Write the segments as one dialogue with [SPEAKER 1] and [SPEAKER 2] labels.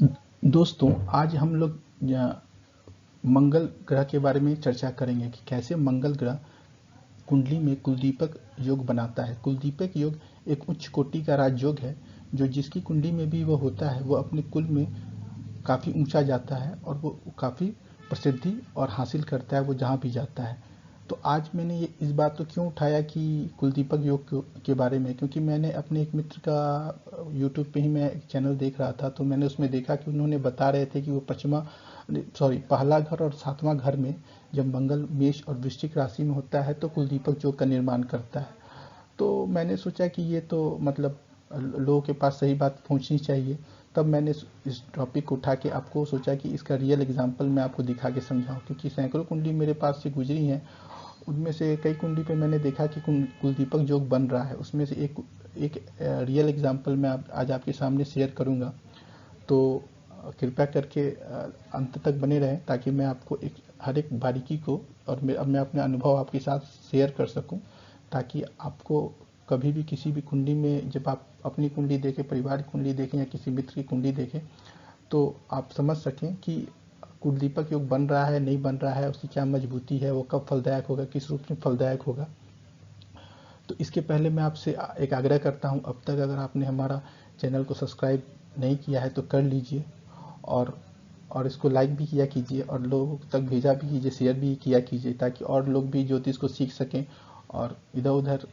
[SPEAKER 1] दोस्तों, आज हम लोग मंगल ग्रह के बारे में चर्चा करेंगे कि कैसे मंगल ग्रह कुंडली में कुलदीपक योग बनाता है। कुलदीपक योग एक उच्च कोटि का राजयोग है जो जिसकी कुंडली में भी वो होता है वो अपने कुल में काफ़ी ऊंचा जाता है और वो काफ़ी प्रसिद्धि और हासिल करता है वो जहाँ भी जाता है। तो आज मैंने ये इस बात को क्यों उठाया कि कुलदीपक योग के बारे में, क्योंकि मैंने अपने एक मित्र का यूट्यूब पे ही मैं एक चैनल देख रहा था, तो मैंने उसमें देखा कि उन्होंने बता रहे थे कि वो पहला घर और सातवां घर में जब मंगल मेष और वृश्चिक राशि में होता है तो कुलदीपक योग का निर्माण करता है। तो मैंने सोचा कि ये तो मतलब लोगों के पास सही बात पहुंचनी चाहिए। तब मैंने इस टॉपिक को उठा के आपको सोचा कि इसका रियल एग्जांपल मैं आपको दिखा के समझाऊं, क्योंकि सैकड़ों कुंडली मेरे पास से गुजरी हैं। उनमें से कई कुंडली पे मैंने देखा कि कुलदीपक जोग बन रहा है। उसमें से एक एक रियल एग्जांपल मैं आज आपके सामने शेयर करूंगा। तो कृपया करके अंत तक बने रहें ताकि मैं आपको हर एक बारीकी को और मैं अपने अनुभव आपके साथ शेयर कर सकूं, ताकि आपको कभी भी किसी भी कुंडली में जब आप अपनी कुंडली देखें, परिवार की कुंडली देखें या किसी मित्र की कुंडली देखें, तो आप समझ सकें कि कुलदीपक योग बन रहा है नहीं बन रहा है, उसकी क्या मजबूती है, वो कब फलदायक होगा, किस रूप में फलदायक होगा। तो इसके पहले मैं आपसे एक आग्रह करता हूं, अब तक अगर आपने हमारा चैनल को सब्सक्राइब नहीं किया है तो कर लीजिए, और इसको लाइक भी किया कीजिए और लोगों तक भेजा भी कीजिए, शेयर भी किया कीजिए, ताकि और लोग भी ज्योतिष को सीख सकें और इधर उधर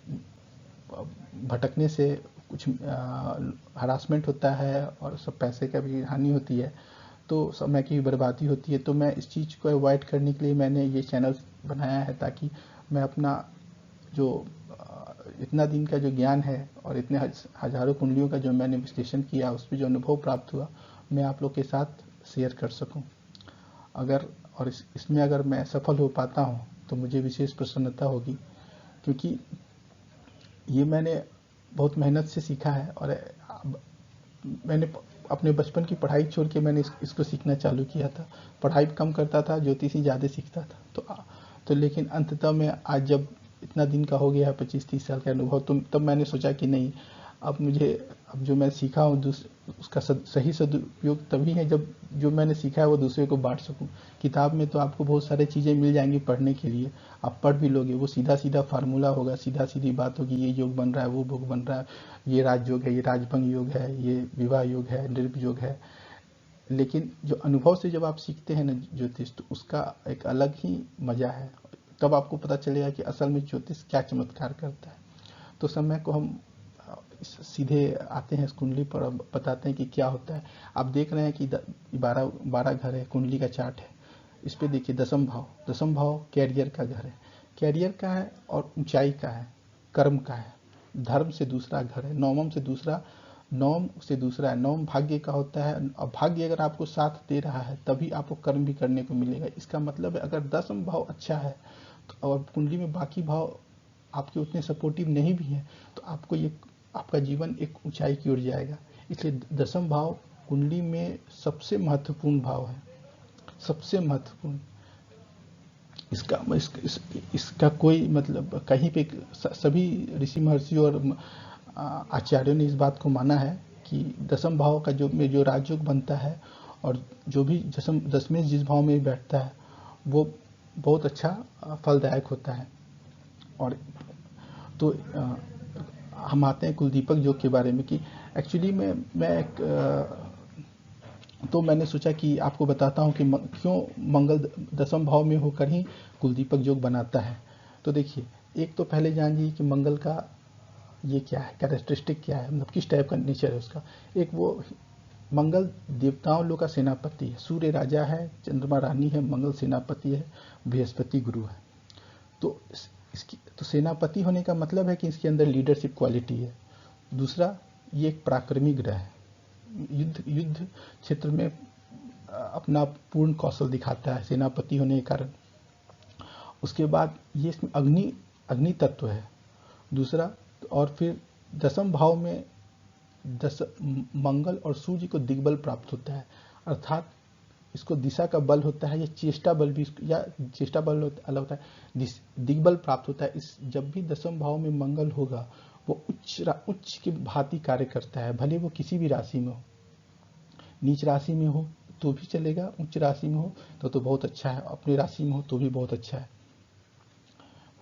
[SPEAKER 1] भटकने से कुछ हरासमेंट होता है और सब पैसे का भी हानि होती है, तो समय की भी बर्बादी होती है। तो मैं इस चीज़ को अवॉइड करने के लिए मैंने ये चैनल बनाया है, ताकि मैं अपना जो इतना दिन का जो ज्ञान है और इतने हजारों कुंडलियों का जो मैंने विश्लेषण किया, उस पर जो अनुभव प्राप्त हुआ, मैं आप लोग के साथ शेयर कर सकूं। अगर और इसमें अगर मैं सफल हो पाता हूं तो मुझे विशेष प्रसन्नता होगी, क्योंकि ये मैंने बहुत मेहनत से सीखा है। और मैंने अपने बचपन की पढ़ाई छोड़ के मैंने इसको सीखना चालू किया था। पढ़ाई कम करता था, ज्योतिष ही ज़्यादा सीखता था। तो लेकिन अंततः मैं आज जब इतना दिन का हो गया है, 25-30 साल का अनुभव, तो तब मैंने सोचा कि नहीं, अब जो मैं सीखा हूँ उसका सही सदुपयोग तभी है जब जो मैंने सीखा है वो दूसरे को बांट सकूं। किताब में तो आपको बहुत सारी चीज़ें मिल जाएंगी पढ़ने के लिए, आप पढ़ भी लोगे, वो सीधा सीधा फार्मूला होगा, सीधा सीधी बात होगी, ये योग बन रहा है, वो भोग बन रहा है, ये राजयोग है, ये राजभंग योग है, ये विवाह योग है, नृप योग है। लेकिन जो अनुभव से जब आप सीखते हैं ना ज्योतिष, तो उसका एक अलग ही मजा है। तब आपको पता चलेगा कि असल में ज्योतिष क्या चमत्कार करता है। तो समय को हम सीधे आते हैं इस कुंडली पर, अब बताते हैं कि क्या होता है। आप देख रहे हैं कि 12 घर है, कुंडली का चार्ट है। इस पे देखिए दसम भाव कैरियर का घर है, कैरियर का है और ऊंचाई का है, कर्म का है। धर्म से दूसरा घर है, नवम से दूसरा है, नवम भाग्य का होता है। और भाग्य अगर आपको साथ दे रहा है तभी आपको कर्म भी करने को मिलेगा। इसका मतलब है अगर दसम भाव अच्छा है तो और कुंडली में बाकी भाव आपके उतने सपोर्टिव नहीं भी हैं, तो आपका जीवन एक ऊंचाई की ओर जाएगा। इसलिए दसम भाव कुंडली में सबसे महत्वपूर्ण भाव है, सबसे महत्वपूर्ण। इसका कोई मतलब कहीं पे सभी ऋषि महर्षि और आचार्यों ने इस बात को माना है कि दसम भाव का जो राजयोग बनता है और जो भी दसवें जिस भाव में बैठता है वो बहुत अच्छा फलदायक होता है। और तो हम आते हैं कुलदीपक योग के बारे में कि एक्चुअली में मैं एक तो मैंने सोचा कि आपको बताता हूँ कि क्यों मंगल दसम भाव में होकर ही कुलदीपक योग बनाता है। तो देखिए, एक तो पहले जान लीजिए कि मंगल का ये क्या है, कैरेक्टरिस्टिक क्या है, मतलब किस टाइप का नेचर है उसका। एक वो मंगल देवताओं लोग का सेनापति है, सूर्य राजा है, चंद्रमा रानी है, मंगल सेनापति है, बृहस्पति गुरु है। तो इसकी तो सेनापति होने का मतलब है कि इसके अंदर लीडरशिप क्वालिटी है। दूसरा, ये एक पराक्रमी ग्रह है, युद्ध क्षेत्र में अपना पूर्ण कौशल दिखाता है सेनापति होने के कारण। उसके बाद ये इसमें अग्नि तत्व है दूसरा। और फिर दसम भाव में दस मंगल और सूर्य को दिग्बल प्राप्त होता है, अर्थात इसको दिशा का बल होता है, या चेष्टा बल भी, या चेष्टा बल अलग होता है, दिग्बल प्राप्त होता है। इस जब भी दसम भाव में मंगल होगा वो उच्च की भांति कार्य करता है, भले वो किसी भी राशि में हो। नीच राशि में हो तो भी चलेगा, उच्च राशि में हो तो बहुत अच्छा है, अपनी राशि में हो तो भी बहुत अच्छा है।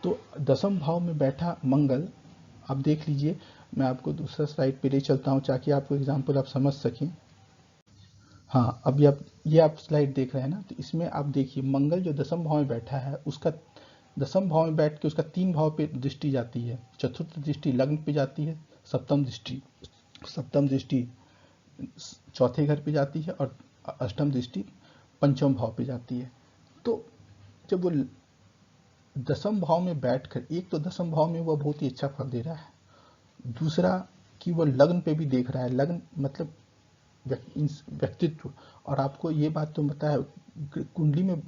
[SPEAKER 1] तो दसम भाव में बैठा मंगल, आप देख लीजिए, मैं आपको दूसरा स्लाइड पे ले चलता हूँ ताकि आपको एग्जाम्पल आप समझ सकें। हाँ, अब ये आप स्लाइड देख रहे हैं ना, तो इसमें आप देखिए मंगल जो दसम भाव में बैठा है, उसका दसम भाव में बैठ के उसका 3 भाव पे दृष्टि जाती है। चतुर्थ दृष्टि लग्न पे जाती है, सप्तम दृष्टि चौथे घर पे जाती है और अष्टम दृष्टि पंचम भाव पे जाती है। तो जब वो दसम भाव में बैठकर, एक तो दसम भाव में वो बहुत ही अच्छा फल दे रहा है, दूसरा कि वो लग्न पे भी देख रहा है। लग्न मतलब व्यक्तित्व। और आपको ये बात तो पता है, कुंडली में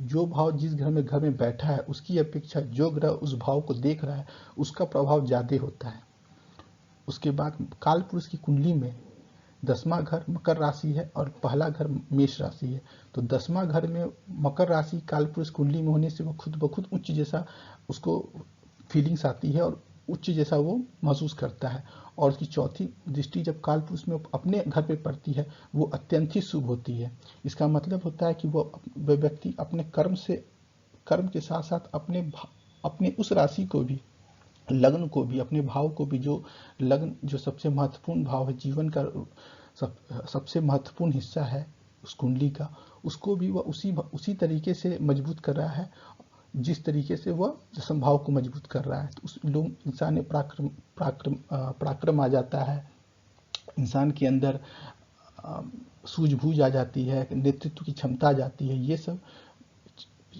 [SPEAKER 1] जो भाव जिस घर में बैठा है, उसकी अपेक्षा जो ग्रह उस भाव को देख रहा है उसका प्रभाव ज्यादा होता है। उसके बाद काल पुरुष की कुंडली में 10वां घर मकर राशि है और पहला घर मेष राशि है। तो 10वां घर में मकर राशि काल पुरुष कुंडली में होने से वो खुद ब खुद उच्च जैसा उसको फीलिंग्स आती है और उच्च जैसा वो महसूस करता है। और उसकी चौथी दृष्टि जब काल पुरुष में अपने घर पे पड़ती है, वो अत्यंत ही शुभ होती है। इसका मतलब होता है कि वो व्यक्ति अपने कर्म के साथ साथ अपने उस राशि को भी, लग्न को भी, अपने भाव को भी, जो लग्न जो सबसे महत्वपूर्ण भाव है जीवन का, सबसे महत्वपूर्ण हिस्सा है उस कुंडली का, उसको भी वह उसी तरीके से मजबूत कर रहा है जिस तरीके से वह दसम भाव को मजबूत कर रहा है। तो उस लोग इंसान में पराक्रम आ जाता है, इंसान के अंदर सूझबूझ आ जाती है, नेतृत्व की क्षमता आ जाती है। ये सब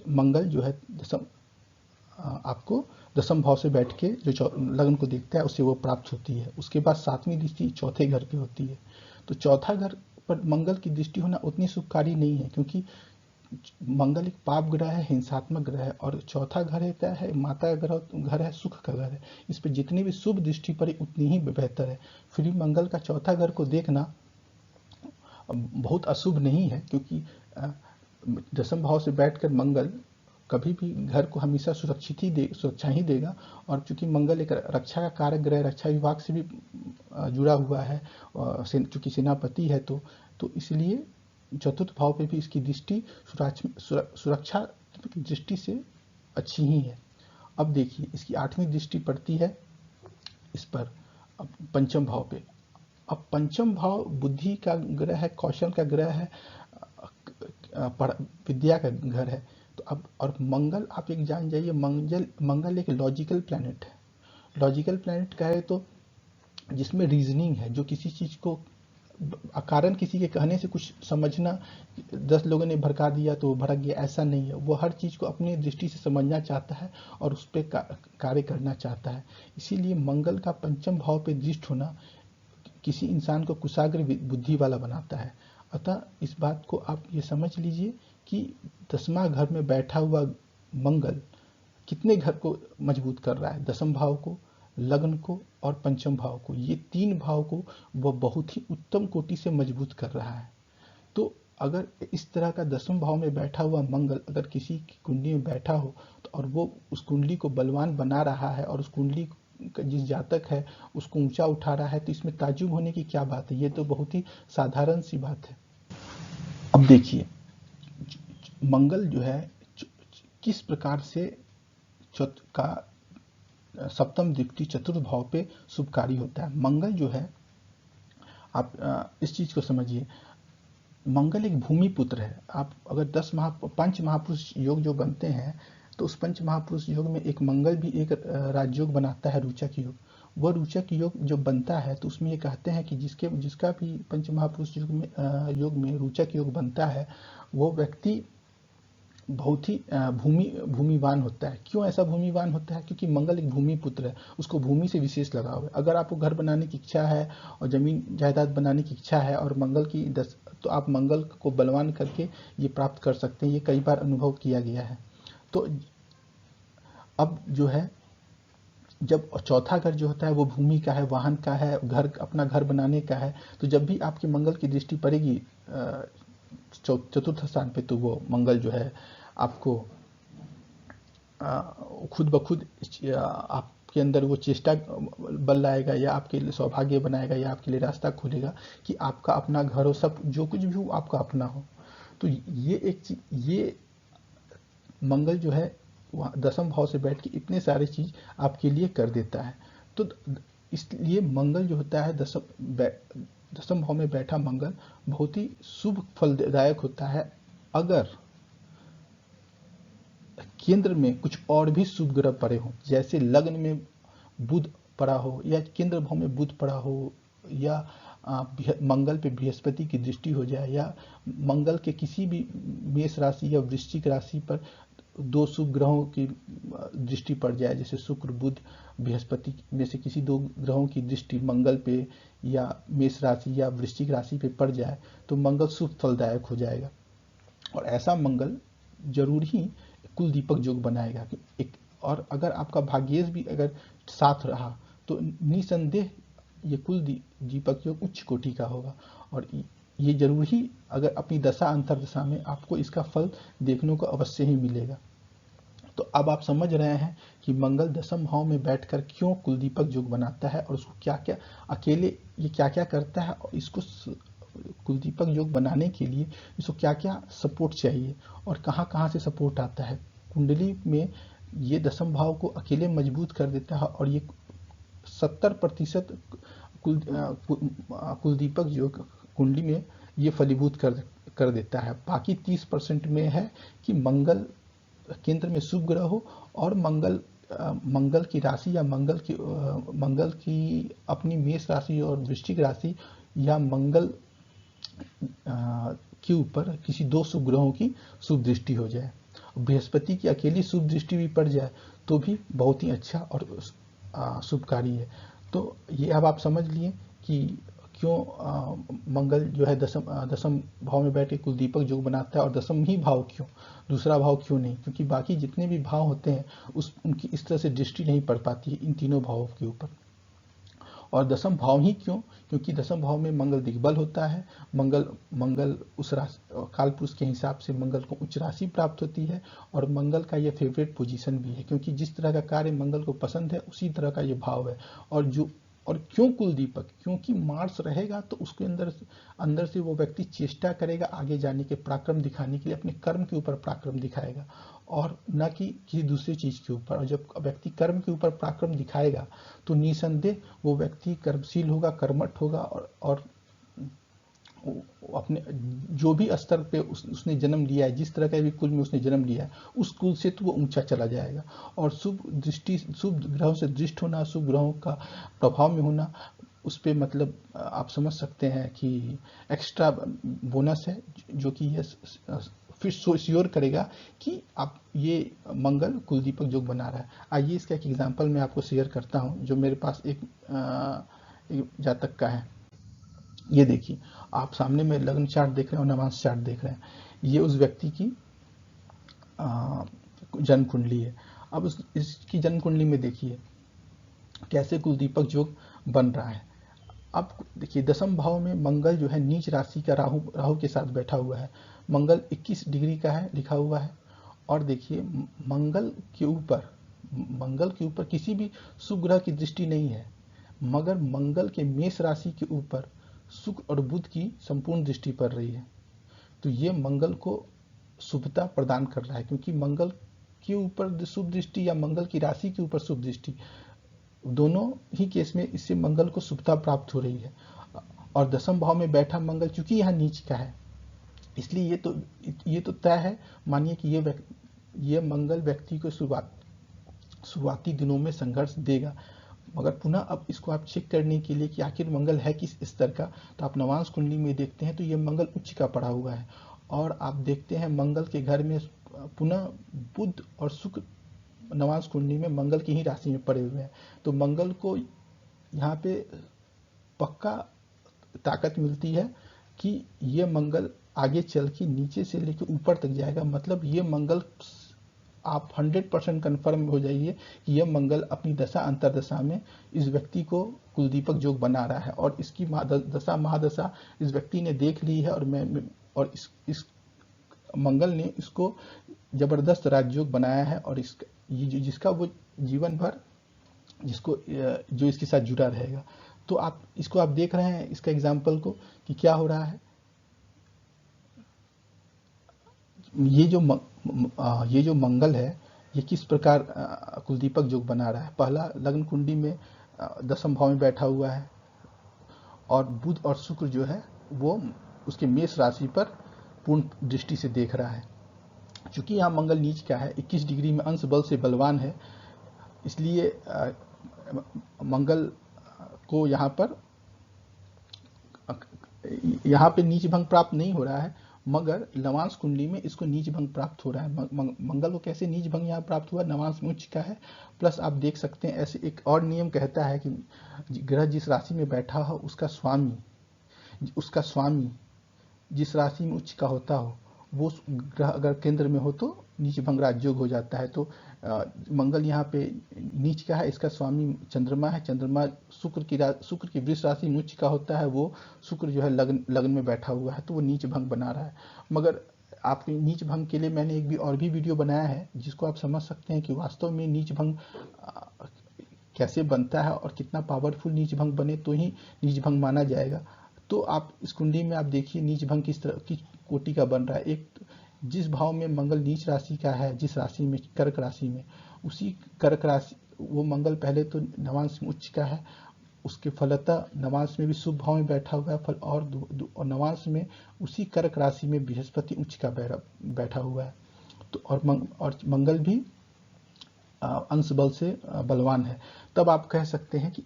[SPEAKER 1] मंगल जो है आपको दसम भाव से बैठ के जो लग्न को देखता है उससे वो प्राप्त होती है। उसके बाद 7वीं दृष्टि चौथे घर पे होती है। तो चौथा घर पर मंगल की दृष्टि होना उतनी शुभकारी नहीं है, क्योंकि मंगल एक पाप ग्रह है, हिंसात्मक ग्रह है, और चौथा घर होता है माता का घर है, सुख का घर है। इस पर जितनी भी शुभ दृष्टि पड़े उतनी ही बेहतर है। फिर मंगल का चौथा घर को देखना बहुत अशुभ नहीं है, क्योंकि दसम भाव से बैठकर मंगल कभी भी घर को हमेशा सुरक्षा ही देगा। और चूंकि मंगल एक रक्षा का कारक ग्रह, रक्षा विभाग से भी जुड़ा हुआ है, चूंकि सेनापति है, तो इसलिए चतुर्थ भाव पे भी इसकी दृष्टि सुरक्षा की दृष्टि से अच्छी ही है। अब देखिए इसकी 8वीं दृष्टि पड़ती है इस पर, अब पंचम भाव पे। अब पंचम भाव बुद्धि का ग्रह है, कौशल का ग्रह है, विद्या का घर है। तो अब और मंगल, आप एक जान जाइए, मंगल एक लॉजिकल प्लैनेट है। लॉजिकल प्लैनेट का है तो जिसमें रीजनिंग है, जो किसी चीज को अकारण किसी के कहने से कुछ समझना, 10 लोगों ने भड़का दिया तो वो भड़क गया, ऐसा नहीं है। वो हर चीज को अपनी दृष्टि से समझना चाहता है और उस पर कार्य करना चाहता है। इसीलिए मंगल का पंचम भाव पे दृष्टि होना किसी इंसान को कुशाग्र बुद्धि वाला बनाता है। अतः इस बात को आप ये समझ लीजिए कि 10वां घर में बैठा हुआ मंगल कितने घर को मजबूत कर रहा है, दसम भाव को, लग्न को और पंचम भाव को। ये 3 भाव को वह बहुत ही उत्तम कोटि से मजबूत कर रहा है। तो अगर इस तरह का दसम भाव में बैठा हुआ मंगल अगर किसी की कुंडली में बैठा हो तो, और वो उस कुंडली को बलवान बना रहा है और उस कुंडली का जिस जातक है उसको ऊंचा उठा रहा है, तो इसमें ताज्जुब होने की क्या बात है। ये तो बहुत ही साधारण सी बात है। अब देखिए मंगल जो है किस प्रकार से का सप्तम दृष्टि चतुर्थ भाव पे शुभकारी होता है। मंगल जो है, आप इस चीज को समझिए, मंगल एक भूमि पुत्र है। आप अगर 5 महापुरुष योग जो बनते हैं, तो उस 5 महापुरुष योग में एक मंगल भी एक राजयोग बनाता है, रोचक योग। वह रोचक योग जो बनता है तो उसमें ये कहते हैं कि जिसका भी 5 महापुरुष योग में रोचक योग बनता है, वो व्यक्ति बहुत ही भूमिवान होता है। क्यों ऐसा भूमिवान होता है? क्योंकि मंगल एक भूमि पुत्र है, उसको भूमि से विशेष लगाव है। अगर आपको घर बनाने की इच्छा है और जमीन जायदाद बनाने की इच्छा है और मंगल की तो आप मंगल को बलवान करके ये प्राप्त कर सकते हैं। ये कई बार अनुभव किया गया है। तो अब जो है, जब चौथा घर जो होता है वो भूमि का है, वाहन का है, अपना घर बनाने का है। तो जब भी आपकी मंगल की दृष्टि पड़ेगी चतुर्थ स्थान पे, तो वो मंगल जो है आपको खुद ब खुद आपकी आपके अंदर वो चेष्टा बल लाएगा, या आपके लिए सौभाग्य बनाएगा, या आपके लिए रास्ता खोलेगा कि आपका अपना घर हो, सब जो कुछ भी हो आपका अपना हो। तो ये एक चीज, ये मंगल जो है वहाँ दसम भाव से बैठ के इतने सारे चीज आपके लिए कर देता है। तो इसलिए मंगल जो होता है दसम भाव में बैठा मंगल बहुत ही शुभ फलदायक होता है, अगर केंद्र में कुछ और भी शुभ ग्रह पड़े हों, जैसे लग्न में बुध पड़ा हो, या केंद्र भाव में बुध पड़ा हो, या मंगल पे बृहस्पति की दृष्टि हो जाए, या मंगल के किसी भी मेष राशि या वृश्चिक राशि पर दो शुभ ग्रहों की दृष्टि पड़ जाए, जैसे शुक्र बुध बृहस्पति में से किसी दो ग्रहों की दृष्टि मंगल पे या मेष राशि या वृश्चिक राशि पे पड़ जाए, तो मंगल शुभ फलदायक हो जाएगा। और ऐसा मंगल जरूर ही कुल दीपक योग बनाएगा। एक और अगर आपका भाग्येश भी अगर साथ रहा तो निसंदेह ये कुल दीपक योग उच्च कोटि का होगा, और ये जरूर ही अगर अपनी दशा अंतरदशा में आपको इसका फल देखने को अवश्य ही मिलेगा। तो अब आप समझ रहे हैं कि मंगल दसम भाव में बैठकर क्यों कुल दीपक योग बनाता है, और उसको क्या क्या अकेले ये क्या क्या करता है, और इसको कुल दीपक योग बनाने के लिए इसको क्या क्या सपोर्ट चाहिए, और कहाँ कहाँ से सपोर्ट आता है। कुंडली में ये दसम भाव को अकेले मजबूत कर देता है, और ये 70% कुल दीपक योग कुंडली में ये फलीभूत कर देता है। बाकी 30% में है कि मंगल केंद्र में शुभ ग्रह हो, और मंगल की राशि या मंगल की अपनी मेष राशि और वृश्चिक राशि, या मंगल के ऊपर किसी दो शुभ ग्रहों की शुभ दृष्टि हो जाए। बृहस्पति की अकेली शुभ दृष्टि भी पड़ जाए तो भी बहुत ही अच्छा और शुभकारी है। तो ये अब आप समझ लिए कि क्यों मंगल जो है दसम भाव में बैठ के कुल दीपक योग बनाता है, और दसम ही भाव क्यों, दूसरा भाव क्यों नहीं, क्योंकि बाकी जितने भी भाव होते हैं उनकी इस तरह से दृष्टि नहीं पड़ पाती है इन तीनों भावों के ऊपर। और दसम भाव ही क्यों, क्योंकि दसम भाव में मंगल दिग्बल होता है। मंगल उस राशि काल पुरुष के हिसाब से मंगल को उच्च राशि प्राप्त होती है, और मंगल का यह फेवरेट पोजीशन भी है, क्योंकि जिस तरह का कार्य मंगल को पसंद है उसी तरह का ये भाव है। और क्यों कुल दीपक, क्योंकि मार्स रहेगा तो उसके अंदर से वो व्यक्ति चेष्टा करेगा आगे जाने के, पराक्रम दिखाने के लिए, अपने कर्म के ऊपर पराक्रम दिखाएगा, और न कि किसी दूसरी चीज के ऊपर। और जब व्यक्ति कर्म के ऊपर पराक्रम दिखाएगा तो निसंदेह वो व्यक्ति कर्मशील होगा, कर्मठ होगा, और अपने जो भी स्तर पे उसने जन्म लिया है, जिस तरह का भी कुल में उसने जन्म लिया है, उस कुल से तो वो ऊंचा चला जाएगा। और शुभ ग्रहों से दृष्ट होना, शुभ ग्रहों का प्रभाव में होना, उस पर मतलब आप समझ सकते हैं कि एक्स्ट्रा बोनस है, जो कि ये फिर श्योर करेगा कि आप ये मंगल कुल दीपक योग बना रहा है। आइए इसका एक एग्जांपल मैं आपको शेयर करता हूं, जो मेरे पास एक जातक का है। ये देखिए, आप सामने में लग्न चार्ट देख रहे हैं और नवांश चार्ट देख रहे हैं। ये उस व्यक्ति की जन्म कुंडली है। अब इसकी जन्म कुंडली में देखिए कैसे कुल दीपक योग बन रहा है। अब देखिए दसम भाव में मंगल जो है नीच राशि का राहु के साथ बैठा हुआ है। मंगल 21 डिग्री का है लिखा हुआ है। और देखिए मंगल के ऊपर किसी भी शुभ ग्रह की दृष्टि नहीं है, मगर मंगल के मेष राशि के ऊपर शुक्र और बुध की संपूर्ण दृष्टि पड़ रही है। तो ये मंगल को शुभता प्रदान कर रहा है, क्योंकि मंगल के ऊपर शुभ दृष्टि या मंगल की राशि के ऊपर शुभ दृष्टि, दोनों ही केस में इससे मंगल को शुभता प्राप्त हो रही है। और दसम भाव में बैठा मंगल चूंकि यहाँ नीच का है, इसलिए ये तो तय है, मानिए कि ये मंगल व्यक्ति को शुरुआती दिनों में संघर्ष देगा। मगर पुनः अब इसको आप चेक करने के लिए कि आखिर मंगल है किस स्तर का, तो आप नवांश कुंडली में देखते हैं तो ये मंगल उच्च का पड़ा हुआ है। और आप देखते हैं मंगल के घर में पुनः बुध और शुक्र नवांश कुंडली में मंगल की ही राशि में पड़े हुए हैं। तो मंगल को यहाँ पे पक्का ताकत मिलती है कि ये मंगल आगे चल के नीचे से लेकर ऊपर तक जाएगा। मतलब ये मंगल आप 100% कन्फर्म हो जाइए कि यह मंगल अपनी दशा अंतरदशा में इस व्यक्ति को कुलदीपक योग बना रहा है, और इसकी दशा महादशा इस व्यक्ति ने देख ली है। और इस मंगल ने इसको जबरदस्त राजयोग बनाया है, और जिसका वो जीवन भर जिसको जो इसके साथ जुड़ा रहेगा। तो आप इसको आप देख रहे हैं इसका एग्जाम्पल को कि क्या हो रहा है। ये जो मंगल है ये किस प्रकार कुलदीपक योग बना रहा है। पहला लग्न कुंडी में दसम भाव में बैठा हुआ है और बुध और शुक्र जो है वो उसके मेष राशि पर पूर्ण दृष्टि से देख रहा है। चूंकि यहाँ मंगल नीच का है, 21 डिग्री में अंश बल से बलवान है, इसलिए मंगल को यहाँ पे नीच भंग प्राप्त नहीं हो रहा है, मगर नवांश कुंडली में इसको नीच भंग प्राप्त हो रहा है। मंगल को कैसे नीच भंग यहाँ प्राप्त हुआ, नवांश में उच्च का है। प्लस आप देख सकते हैं ऐसे एक और नियम कहता है कि ग्रह जिस राशि में बैठा हो उसका स्वामी जिस राशि में उच्च का होता हो, वो ग्रह अगर केंद्र में हो तो नीच भंग राजयोग हो जाता है। तो मंगल यहाँ पे नीच का है, इसका स्वामी चंद्रमा है। चंद्रमा शुक्र की वृष राशि में उच्च का होता है, वो शुक्र जो है लग्न में बैठा हुआ है, तो वो नीच भंग बना रहा है। मगर आपके नीच भंग के लिए मैंने एक भी और भी वीडियो बनाया है, जिसको आप समझ सकते हैं कि वास्तव में नीच भंग कैसे बनता है और कितना पावरफुल नीच भंग बने तो ही नीच भंग माना जाएगा। तो आप इस कुंडली में आप देखिए नीच भंग किस तरह की कोटि का बन रहा है। एक जिस भाव में मंगल नीच राशि का है, जिस राशि में कर्क राशि में, उसी कर्क राशि वो मंगल पहले तो नवांश में उच्च का है, उसके फलतः नवांश में भी शुभ भाव में बैठा हुआ है फल, और नवांश में उसी कर्क राशि में बृहस्पति उच्च का बैठा हुआ है। तो और मंगल भी अंश बल से बलवान है। तब आप कह सकते हैं कि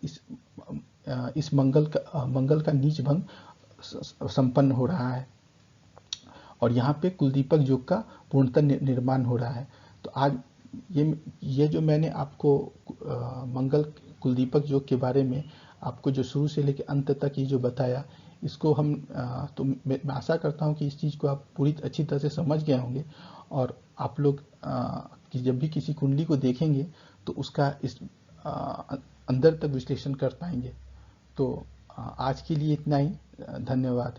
[SPEAKER 1] इस मंगल का नीच भंग संपन्न हो रहा है और यहाँ पे कुलदीपक योग का पूर्णतः निर्माण हो रहा है। तो आज ये जो मैंने आपको मंगल कुलदीपक योग के बारे में आपको जो शुरू से लेकर अंत तक ये जो बताया, इसको हम तो मैं आशा करता हूँ कि इस चीज़ को आप पूरी अच्छी तरह से समझ गए होंगे और आप लोग कि जब भी किसी कुंडली को देखेंगे तो उसका इस अंदर तक विश्लेषण कर पाएंगे। तो आज के लिए इतना ही, धन्यवाद।